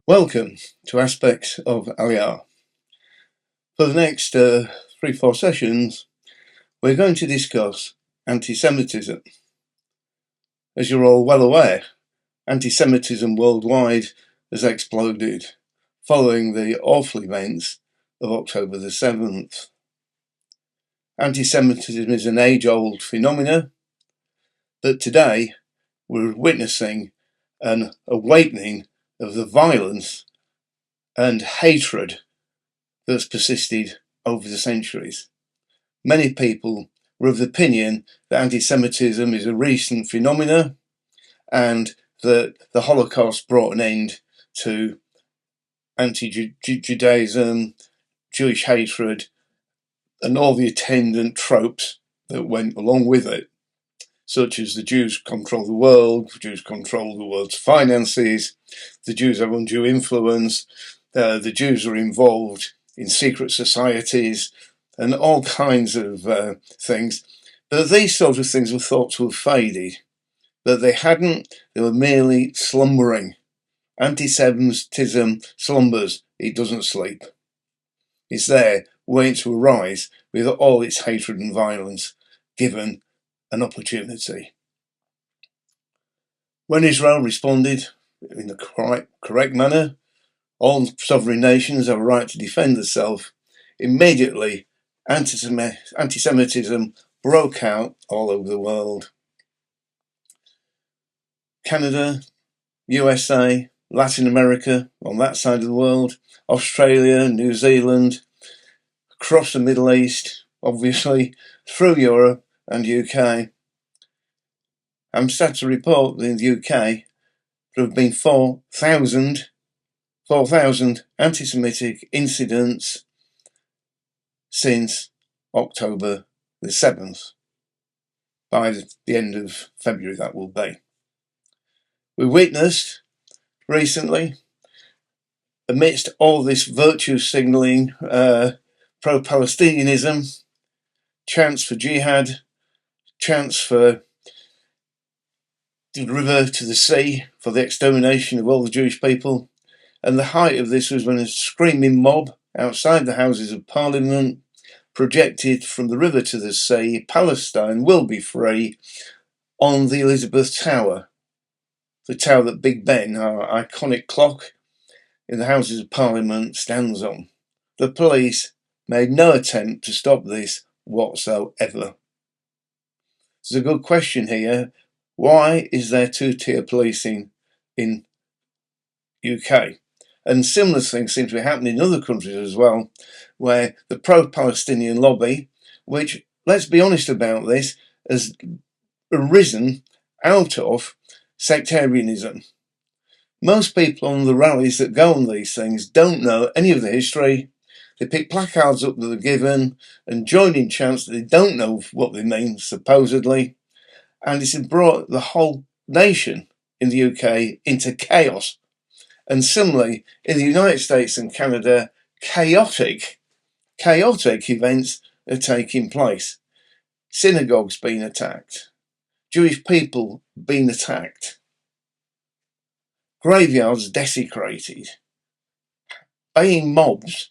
Welcome to Aspects of Aliyah. For the next 3-4 sessions, we're going to discuss anti-Semitism. As you're all well aware, anti-Semitism worldwide has exploded following the awful events of October the 7th. Anti-Semitism is an age-old phenomenon, but today we're witnessing an awakening of the violence and hatred that's persisted over the centuries. Many people were of the opinion that anti-Semitism is a recent phenomenon and that the Holocaust brought an end to anti-Judaism, Jewish hatred, and all the attendant tropes that went along with it, such as the Jews control the world, the Jews control the world's finances, the Jews have undue influence, the Jews are involved in secret societies, and all kinds of things. But these sort of things were thought to have faded. But they hadn't, they were merely slumbering. Anti-Semitism slumbers, it doesn't sleep. It's there, waiting to arise with all its hatred and violence, given an opportunity. When Israel responded in the correct manner, all sovereign nations have a right to defend themselves. Immediately, anti-Semitism broke out all over the world. Canada, USA, Latin America, on that side of the world, Australia, New Zealand, across the Middle East, obviously, through Europe and UK. I'm sad to report that in the UK, there have been 4,000 anti-Semitic incidents since October the 7th. By the end of February, that will be. We witnessed recently, amidst all this virtue signalling, pro-Palestinianism, chants for jihad, chants for the river to the sea, for the extermination of all the Jewish people. And the height of this was when a screaming mob outside the Houses of Parliament projected from the river to the sea, Palestine will be free, on the Elizabeth Tower. The tower that Big Ben, our iconic clock in the Houses of Parliament, stands on. The police made no attempt to stop this whatsoever. There's a good question here. Why is there two-tier policing in UK? And similar things seem to be happening in other countries as well, where the pro-Palestinian lobby, which, let's be honest about this, has arisen out of sectarianism. Most people on the rallies that go on these things don't know any of the history. They pick placards up that are given and join in chants that they don't know what they mean, supposedly. And it's brought the whole nation in the UK into chaos. And similarly, in the United States and Canada, chaotic events are taking place. Synagogues being attacked. Jewish people being attacked. Graveyards desecrated. Baying mobs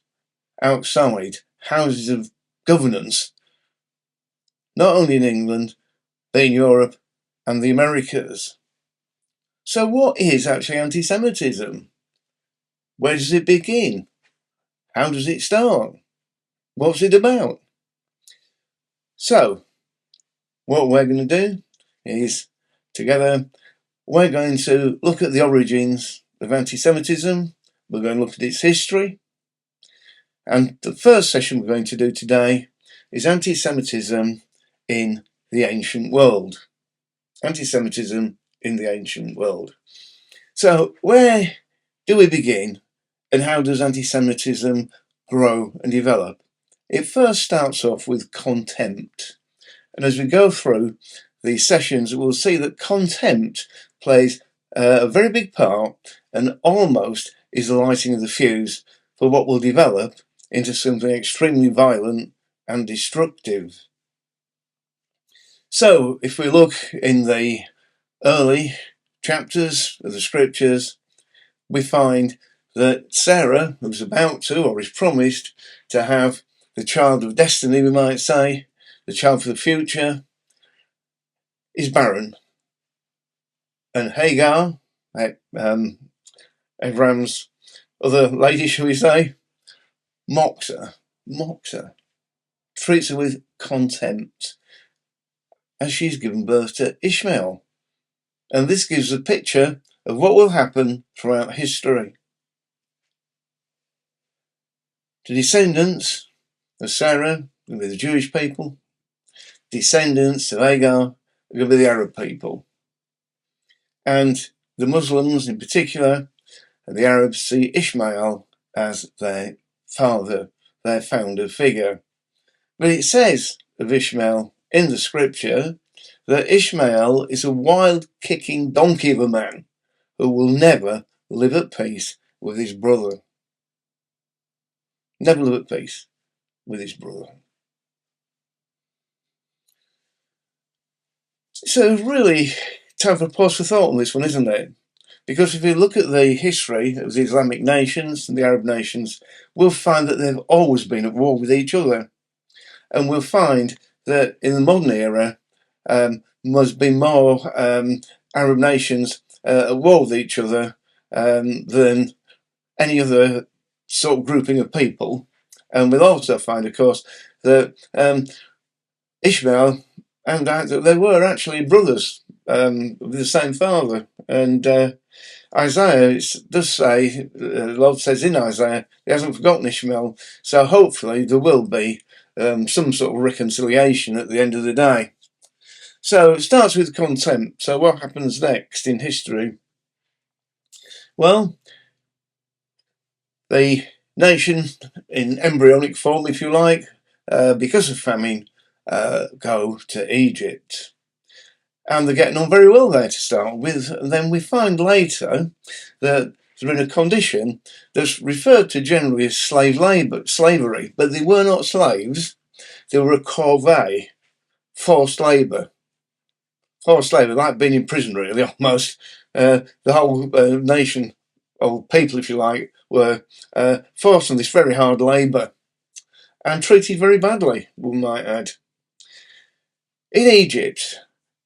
outside houses of governance, not only in England, but in Europe and the Americas. So what is actually anti-Semitism? Where does it begin? How does it start? What's it about? So, what we're going to do is, together, we're going to look at the origins of anti-Semitism. We're going to look at its history. And the first session we're going to do today is anti-Semitism in the ancient world. Anti-Semitism in the ancient world. So, where do we begin, and how does anti-Semitism grow and develop? It first starts off with contempt. And as we go through these sessions, we'll see that contempt plays a very big part and almost is the lighting of the fuse for what will develop into something extremely violent and destructive. So, if we look in the early chapters of the scriptures, we find that Sarah, who's about to, or is promised to have the child of destiny, we might say, the child for the future, is barren. And Hagar, Abraham's other lady, shall we say, mocks her, treats her with contempt, as she's given birth to Ishmael. And this gives a picture of what will happen throughout history. The descendants of Sarah are going to be the Jewish people. Descendants of Hagar are going to be the Arab people. And the Muslims in particular, and the Arabs, see Ishmael as their father, their founder figure. But it says of Ishmael in the scripture that Ishmael is a wild kicking donkey of a man who will never live at peace with his brother. Never live at peace with his brother. So really, time for a pause for thought on this one, isn't it? Because if you look at the history of the Islamic nations and the Arab nations, we'll find that they've always been at war with each other. And we'll find that in the modern era, there's been more Arab nations at war with each other than any other sort of grouping of people. And we'll also find, of course, that Ishmael and Isaac, they were actually brothers with the same father. And Isaiah does say, the Lord says in Isaiah, he hasn't forgotten Ishmael. So hopefully there will be some sort of reconciliation at the end of the day. So it starts with contempt. So what happens next in history? Well, the nation in embryonic form, if you like, because of famine, go to Egypt. And they're getting on very well there to start with. And then we find later that they're in a condition that's referred to generally as slavery, but they were not slaves. They were a corvée, forced labour. Forced labour, like being in prison, really, almost. The whole nation, or people, if you like, were forced on this very hard labour and treated very badly, we might add. In Egypt,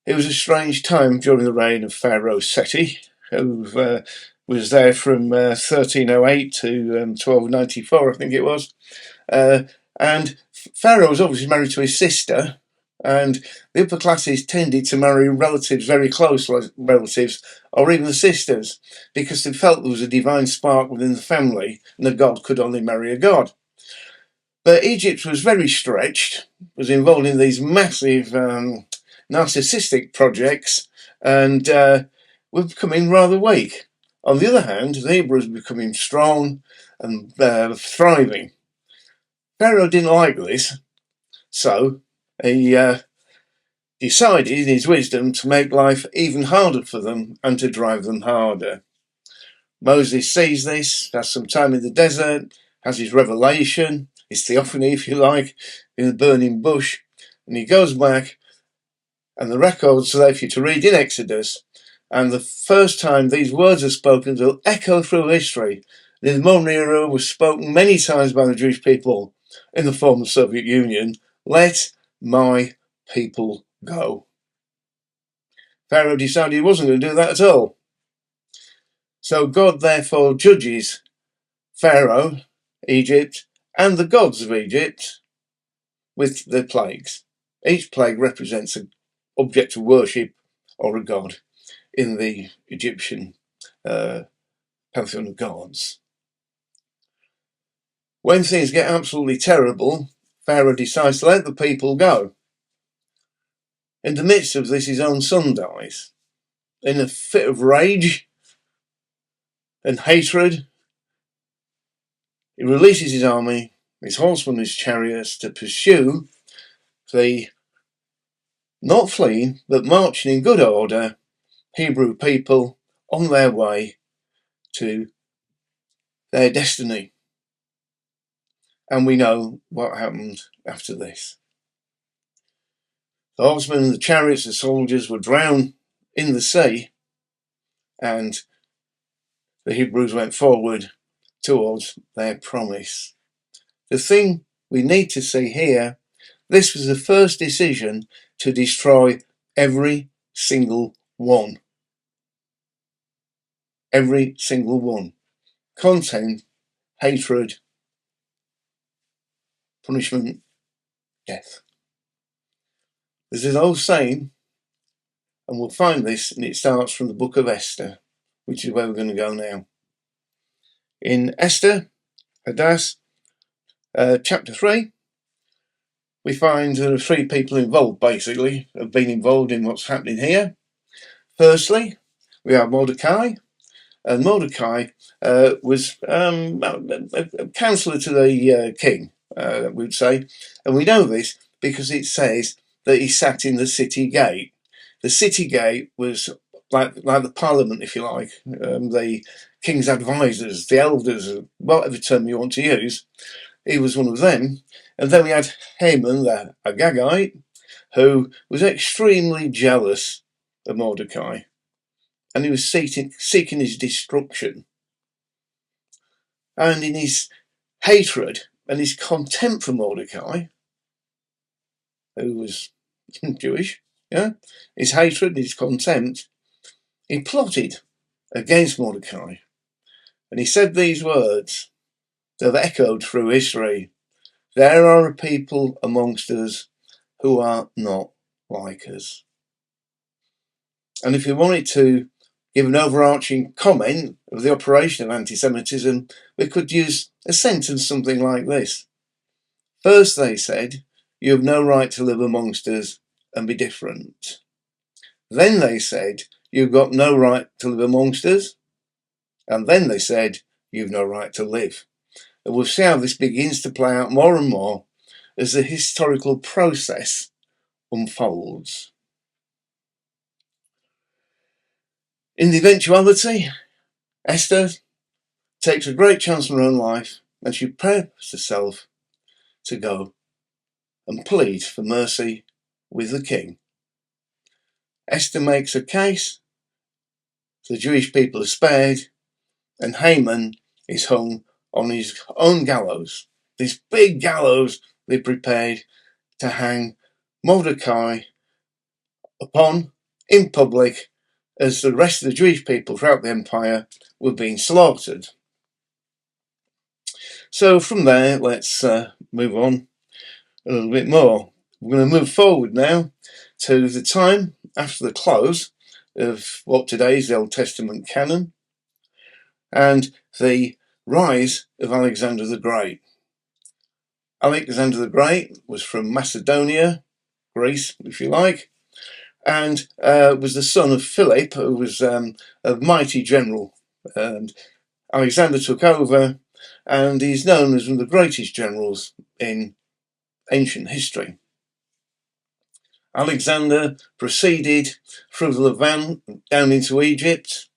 it was a strange time during the reign of Pharaoh Seti, who was there from 1308 to 1294, I think it was. And Pharaoh was obviously married to his sister, and the upper classes tended to marry relatives, very close relatives, or even the sisters, because they felt there was a divine spark within the family, and a god could only marry a god. But Egypt was very stretched, was involved in these massive narcissistic projects, and were becoming rather weak. On the other hand, the Hebrews were becoming strong and thriving. Pharaoh didn't like this, so he decided in his wisdom to make life even harder for them and to drive them harder. Moses sees this, has some time in the desert, has his revelation, his theophany, if you like, in the burning bush, and he goes back, and the records are there for you to read in Exodus, and the first time these words are spoken, they'll echo through history. The modern era was spoken many times by the Jewish people in the former Soviet Union. Let my people go. Pharaoh decided he wasn't going to do that at all. So God therefore judges Pharaoh, Egypt, and the gods of Egypt with the plagues. Each plague represents an object of worship or a god in the Egyptian pantheon of gods. When things get absolutely terrible, Pharaoh decides to let the people go. In the midst of this, his own son dies. In a fit of rage and hatred, he releases his army, his horsemen, his chariots to pursue the not fleeing, but marching in good order Hebrew people on their way to their destiny. And we know what happened after this. The horsemen and the chariots, the soldiers were drowned in the sea, and the Hebrews went forward towards their promise. The thing we need to see here, this was the first decision to destroy every single one. Every single one. Content, hatred, punishment, death. There's an old saying, and we'll find this, and it starts from the book of Esther, which is where we're going to go now. In Esther, Hadass, chapter 3, we find there are three people involved, basically, have been involved in what's happening here. Firstly, we have Mordecai, and Mordecai was a counsellor to the king, we'd say, and we know this because it says that he sat in the city gate. The city gate was like the parliament, if you like, the king's advisors, the elders, whatever term you want to use. He was one of them. And then we had Haman, the Agagite, who was extremely jealous of Mordecai. And he was seeking his destruction. And in his hatred and his contempt for Mordecai, who was Jewish, his hatred and his contempt, he plotted against Mordecai. And he said these words that have echoed through history. There are a people amongst us who are not like us. And if we wanted to give an overarching comment of the operation of anti-Semitism, we could use a sentence something like this. First they said, you have no right to live amongst us and be different. Then they said, you've got no right to live amongst us. And then they said, you've no right to live. And we'll see how this begins to play out more and more as the historical process unfolds. In the eventuality, Esther takes a great chance on her own life and she prepares herself to go and plead for mercy with the king. Esther makes a case, the Jewish people are spared, and Haman is hung on his own gallows. This big gallows they prepared to hang Mordecai upon in public as the rest of the Jewish people throughout the empire were being slaughtered. So from there, let's move on a little bit more. We're going to move forward now to the time after the close of what today is the Old Testament canon and the rise of Alexander the Great. Alexander the Great was from Macedonia, Greece, if you like, and was the son of Philip, who was a mighty general. And Alexander took over, and he's known as one of the greatest generals in ancient history. Alexander proceeded through the Levant down into Egypt,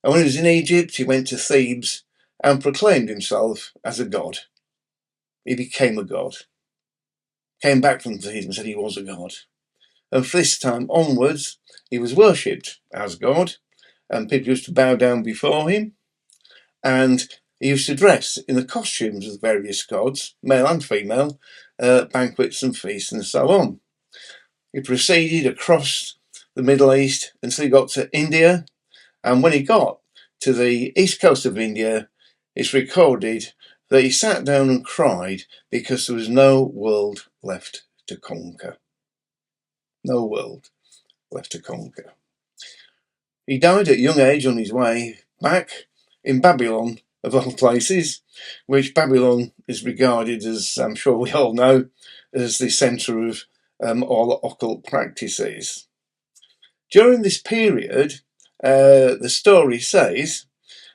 and when he was in Egypt, he went to Thebes and proclaimed himself as a god. He became a god. Came back from Thebes and said he was a god. And from this time onwards, he was worshipped as God, and people used to bow down before him, and he used to dress in the costumes of the various gods, male and female, banquets and feasts and so on. He proceeded across the Middle East until he got to India. And when he got to the east coast of India, it's recorded that he sat down and cried because there was no world left to conquer. No world left to conquer. He died at a young age on his way back in Babylon, of all places, which Babylon is regarded as, I'm sure we all know, as the centre of all occult practices. During this period, the story says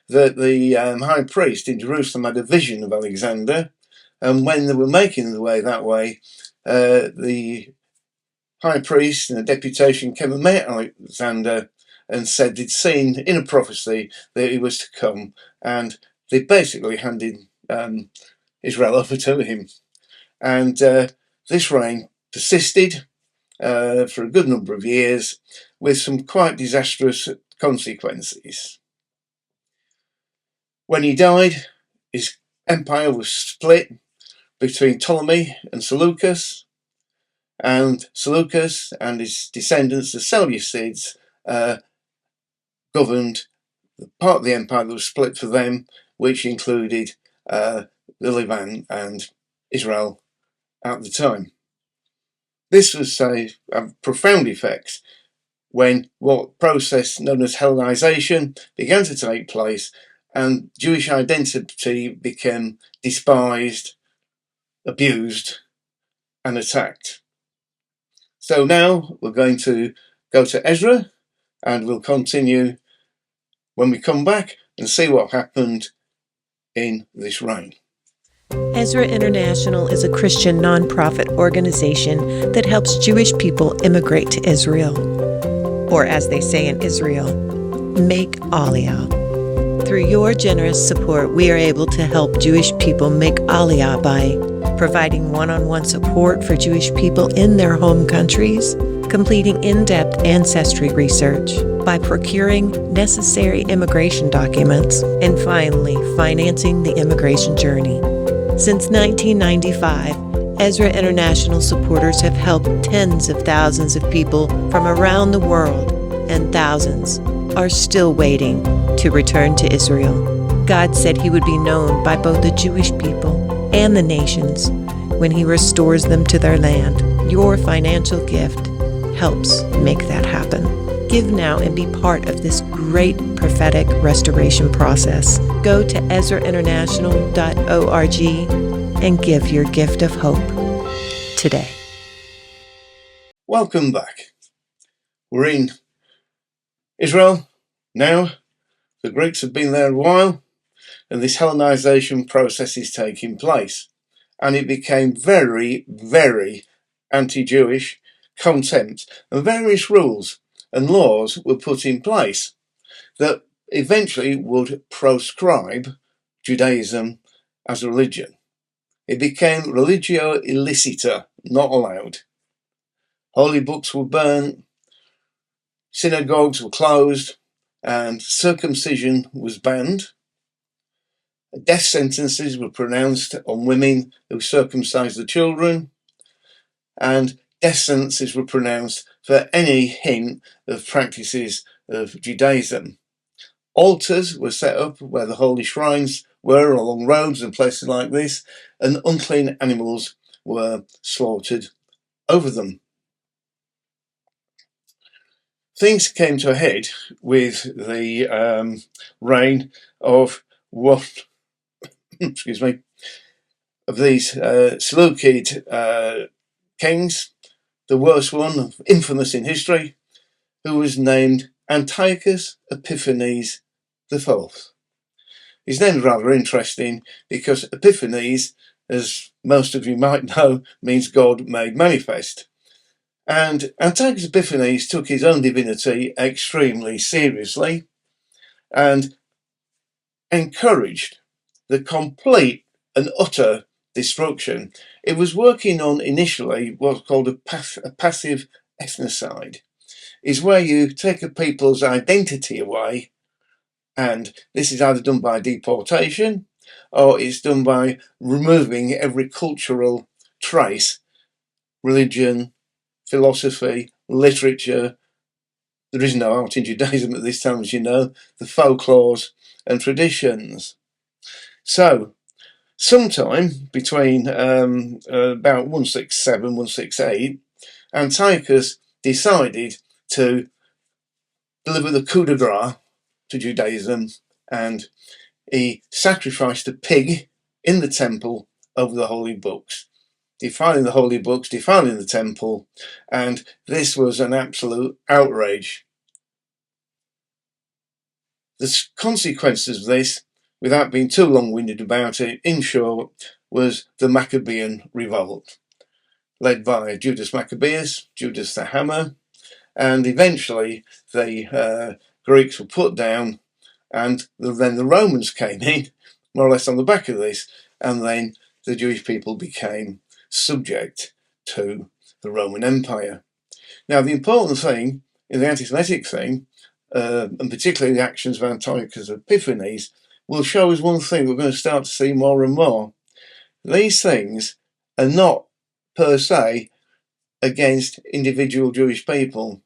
that the high priest in Jerusalem had a vision of Alexander, and when they were making their way that way, the high priest and a deputation came and met Alexander and said they'd seen in a prophecy that he was to come, and they basically handed Israel over to him. And this reign persisted for a good number of years with some quite disastrous consequences. When he died, his empire was split between Ptolemy and Seleucus, and Seleucus and his descendants, the Seleucids, governed the part of the empire that was split for them, which included the Levant and Israel at the time. This was a profound effect when what process known as Hellenization began to take place, and Jewish identity became despised, abused, and attacked. So now we're going to go to Ezra, and we'll continue when we come back and see what happened in this reign. Ezra International is a Christian nonprofit organization that helps Jewish people immigrate to Israel, or as they say in Israel, make Aliyah. Through your generous support, we are able to help Jewish people make Aliyah by providing one-on-one support for Jewish people in their home countries, completing in-depth ancestry research, by procuring necessary immigration documents, and finally, financing the immigration journey. Since 1995, Ezra International supporters have helped tens of thousands of people from around the world, and thousands are still waiting to return to Israel. God said he would be known by both the Jewish people and the nations when he restores them to their land. Your financial gift helps make that happen. Give now and be part of this great prophetic restoration process. Go to ezrainternational.org and give your gift of hope today. Welcome back. We're in Israel now. The Greeks have been there a while, and this Hellenization process is taking place. And it became very, very anti-Jewish contempt, and various rules and laws were put in place that eventually would proscribe Judaism as a religion. It became religio illicita, not allowed. Holy books were burnt, synagogues were closed, and circumcision was banned. Death sentences were pronounced on women who circumcised the children, and death sentences were pronounced for any hint of practices of Judaism. Altars were set up where the holy shrines were, along roads and places like this, and unclean animals were slaughtered over them. Things came to a head with the reign of one, of these Seleucid kings, the worst one, infamous in history, who was named Antiochus Epiphanes IV. His name is rather interesting because Epiphanes, as most of you might know, means God made manifest. And Antiochus Epiphanes took his own divinity extremely seriously and encouraged the complete and utter destruction. It was working on initially what's called a passive ethnocide, is where you take a people's identity away, and this is either done by deportation or it's done by removing every cultural trace, religion, philosophy, literature, there is no art in Judaism at this time, as you know, the folklores and traditions. So, sometime between about 167, 168, Antiochus decided to deliver the coup de grace to Judaism, and he sacrificed a pig in the temple over the holy books, defiling the holy books, defiling the temple, and this was an absolute outrage. The consequences of this, without being too long-winded about it, in short, was the Maccabean revolt, led by Judas Maccabeus, Judas the Hammer, and eventually the Greeks were put down, and then the Romans came in, more or less on the back of this, and then the Jewish people became subject to the Roman Empire. Now, the important thing in the anti-Semitic thing, and particularly the actions of Antiochus Epiphanes, will show us one thing we're going to start to see more and more. These things are not per se against individual Jewish people.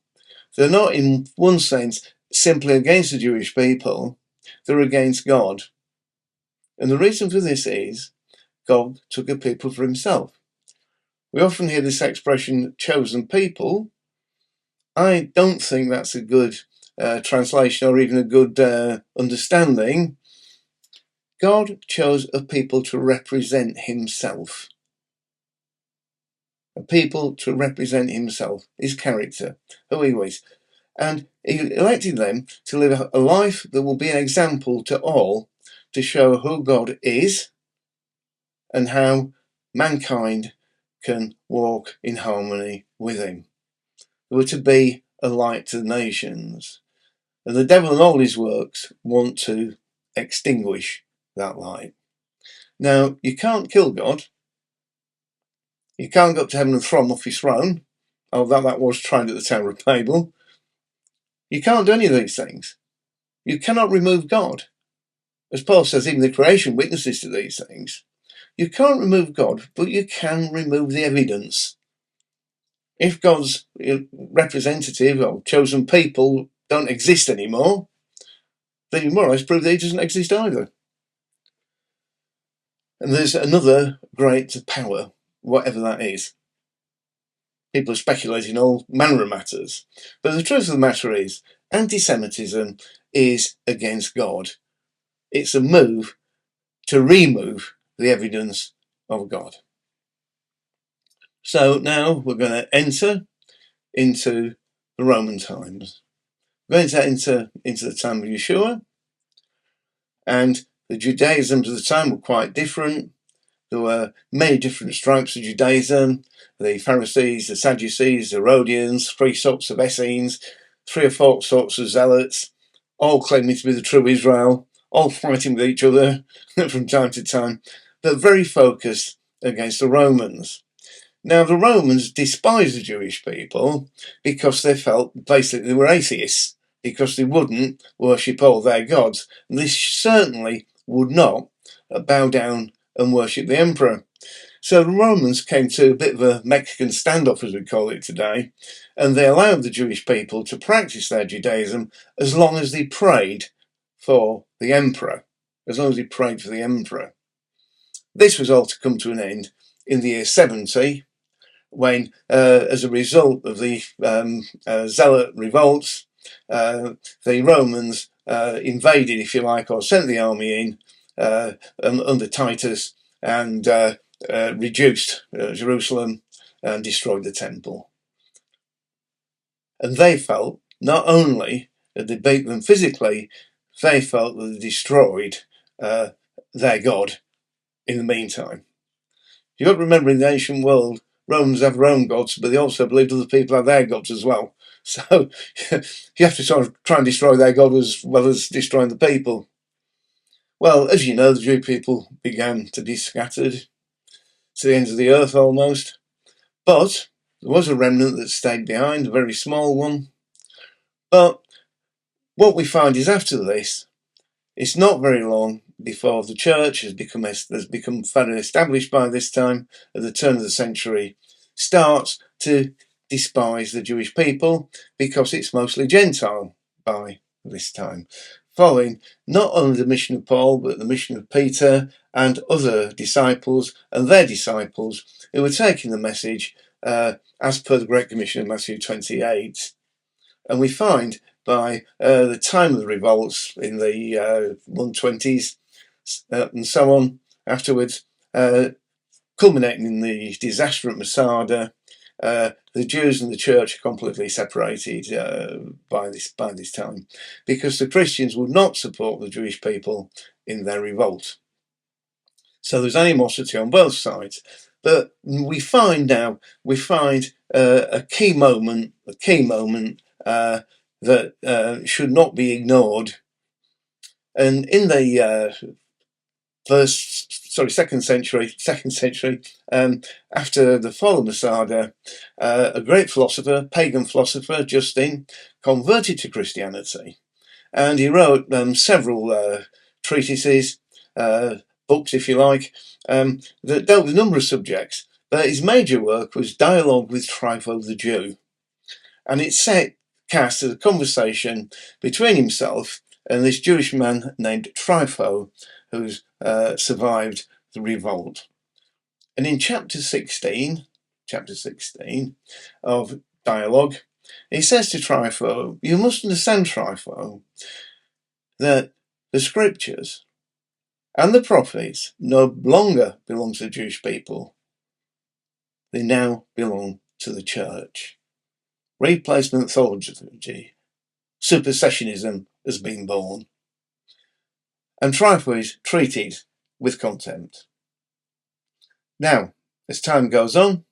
They're not, in one sense, simply against the Jewish people. They're against God. And the reason for this is God took a people for himself. We often hear this expression, chosen people. I don't think that's a good translation or even a good understanding. God chose a people to represent himself. A people to represent himself, his character, who he was. And he elected them to live a life that will be an example to all, to show who God is and how mankind can walk in harmony with him. They were to be a light to the nations. And the devil and all his works want to extinguish that light. Now, you can't kill God. You can't go up to heaven and throw him off his throne, although that was tried at the Tower of Babel. You can't do any of these things. You cannot remove God. As Paul says, even the creation witnesses to these things. You can't remove God, but you can remove the evidence. If God's representative or chosen people don't exist anymore, then you more or less prove that he doesn't exist either. And there's another great power, whatever that is. People are speculating all manner of matters. But the truth of the matter is, anti-Semitism is against God. It's a move to remove the evidence of God. So now we're going to enter into the Roman times. We're going to enter into the time of Yeshua, and the Judaisms of the time were quite different. There were many different stripes of Judaism: the Pharisees, the Sadducees, the Herodians, 3 sorts of Essenes, 3 or 4 sorts of Zealots, all claiming to be the true Israel, all fighting with each other from time to time, but very focused against the Romans. Now, the Romans despised the Jewish people because they felt basically they were atheists, because they wouldn't worship all their gods. And they certainly would not bow down and worship the emperor. So the Romans came to a bit of a Mexican standoff, as we call it today, and they allowed the Jewish people to practice their Judaism as long as they prayed for the emperor, as long as they prayed for the emperor. This was all to come to an end in the year 70, when, as a result of the Zealot revolts, the Romans invaded, if you like, or sent the army in under Titus and reduced Jerusalem and destroyed the temple. And they felt not only that they beat them physically, they felt that they destroyed their God in the meantime. You've got to remember, in the ancient world, Romans have their own gods, but they also believed other people have their gods as well. So you have to sort of try and destroy their God as well as destroying the people. Well, as you know, the Jewish people began to be scattered to the ends of the earth almost. But there was a remnant that stayed behind, a very small one. But what we find is, after this, it's not very long before the church has become fairly established by this time, at the turn of the century, starts to despise the Jewish people because it's mostly Gentile by this time, following not only the mission of Paul, but the mission of Peter and other disciples and their disciples who were taking the message as per the Great Commission of Matthew 28. And we find by the time of the revolts in the 120s and so on afterwards, culminating in the disaster at Masada, the Jews and the church are completely separated by this time, because the Christians would not support the Jewish people in their revolt. So there's animosity on both sides. But we find a key moment that should not be ignored. And in the second century, after the fall of Masada, a great philosopher, pagan philosopher, Justin, converted to Christianity, and he wrote several treatises, books, if you like, that dealt with a number of subjects. But his major work was Dialogue with Trypho the Jew, and it cast a conversation between himself and this Jewish man named Trypho, who's survived the revolt. And in chapter 16 of Dialogue, he says to Trypho, "You must understand, Trypho, that the scriptures and the prophets no longer belong to the Jewish people. They now belong to the church. Replacement theology, supersessionism has been born." And Trypho is treated with contempt. Now, as time goes on,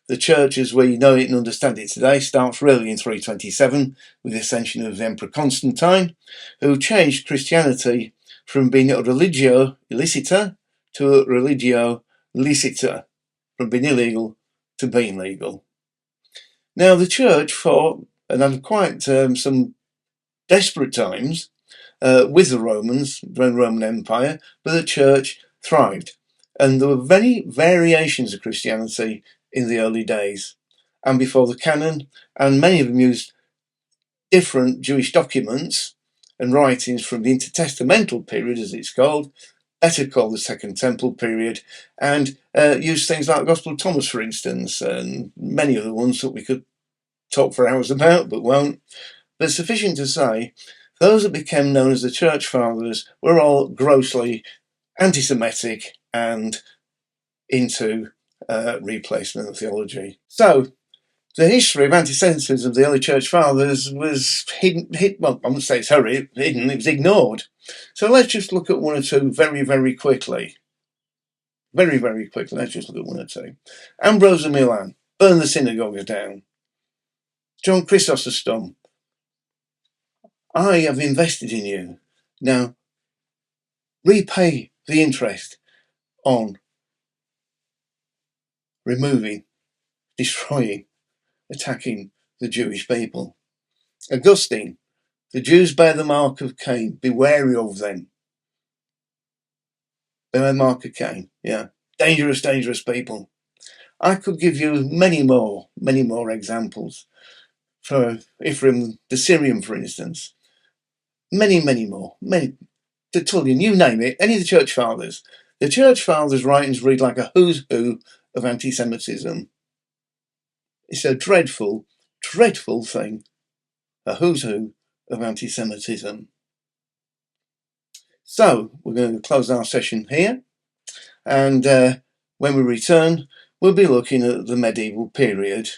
the church as we know it and understand it today starts really in 327 with the ascension of Emperor Constantine, who changed Christianity from being a religio illicita to a religio licita, from being illegal to being legal. Now, the church fought and had quite some desperate times with the Romans, the Roman Empire, but the church thrived. And there were many variations of Christianity in the early days and before the canon, and many of them used different Jewish documents and writings from the intertestamental period, as it's called, better called the Second Temple period, and used things like the Gospel of Thomas, for instance, and many other ones that we could talk for hours about, but won't. But sufficient to say, those that became known as the Church Fathers were all grossly anti-Semitic and into replacement theology. So, the history of anti-Semitism of the early Church Fathers was hidden, well, I wouldn't say it's hidden, it was ignored. So let's just look at one or two very, very quickly. Very, very quickly, let's just look at one or two. Ambrose of Milan, burn the synagogues down. John Chrysostom, I have invested in you. Now, repay the interest on removing, destroying, attacking the Jewish people. Augustine, the Jews bear the mark of Cain. Be wary of them. Bear the mark of Cain. Yeah. Dangerous, dangerous people. I could give you many more examples. For Ephraim the Syrian, for instance. Many, many more. Tertullian, you name it. Any of the Church Fathers. The Church Fathers' writings read like a who's who of anti-Semitism. It's a dreadful, dreadful thing. A who's who of anti-Semitism. So, we're going to close our session here, and when we return, we'll be looking at the medieval period